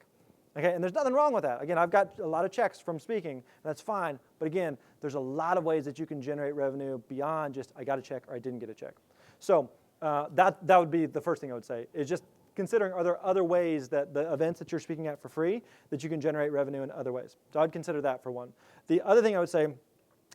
Okay, and there's nothing wrong with that. Again, I've got a lot of checks from speaking, and that's fine. But again, there's a lot of ways that you can generate revenue beyond just I got a check or I didn't get a check. So that would be the first thing I would say, is just considering, are there other ways that the events that you're speaking at for free that you can generate revenue in other ways. So I'd consider that for one. The other thing I would say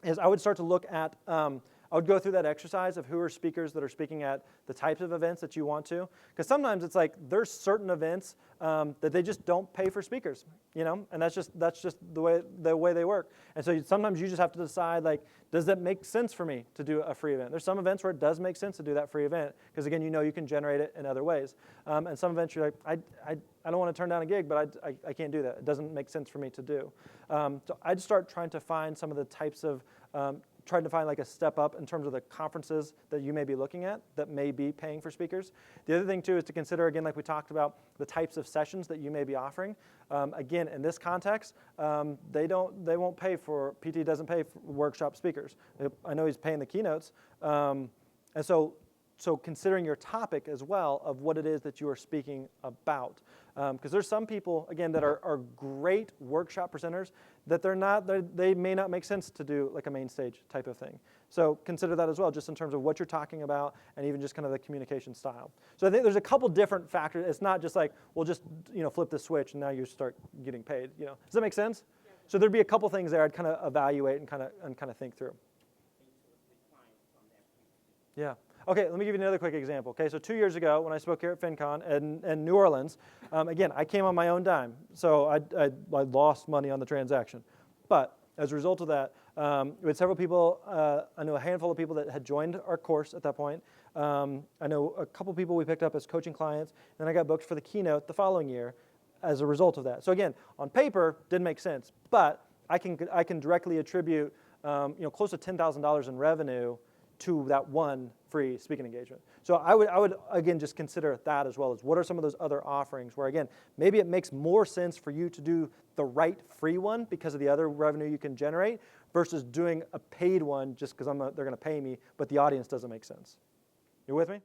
is I would start to look at, I I would go through that exercise of who are speakers that are speaking at the types of events that you want to. Because sometimes it's like there's certain events that they just don't pay for speakers, and that's just the way they work. And so sometimes you just have to decide, like, does that make sense for me to do a free event? There's some events where it does make sense to do that free event because, again, you can generate it in other ways. And some events you're like, I don't want to turn down a gig, but I can't do that. It doesn't make sense for me to do. So I'd start trying to find some of the types of trying to find like a step up in terms of the conferences that you may be looking at that may be paying for speakers. The other thing too is to consider, again, like we talked about, the types of sessions that you may be offering. Again, in this context, they won't pay for, PT doesn't pay for workshop speakers. I know he's paying the keynotes. And so considering your topic as well of what it is that you are speaking about. Because there's some people, again, that are great workshop presenters that they may not make sense to do like a main stage type of thing. So consider that as well, just in terms of what you're talking about and even just kind of the communication style. So I think there's a couple different factors. It's not just like, we'll just flip the switch and now you start getting paid. Does that make sense? Yeah. So there'd be a couple things there I'd kind of evaluate and kind of think through. Yeah. Okay, let me give you another quick example. Okay, so 2 years ago when I spoke here at FinCon in New Orleans, again, I came on my own dime, so I lost money on the transaction. But as a result of that, we had several people, I know a handful of people that had joined our course at that point. I know a couple people we picked up as coaching clients, and I got booked for the keynote the following year as a result of that. So again, on paper, didn't make sense, but I can directly attribute close to $10,000 in revenue to that one free speaking engagement. So I would again just consider that as well as what are some of those other offerings where, again, maybe it makes more sense for you to do the right free one because of the other revenue you can generate versus doing a paid one just because they're going to pay me, but the audience doesn't make sense. You with me?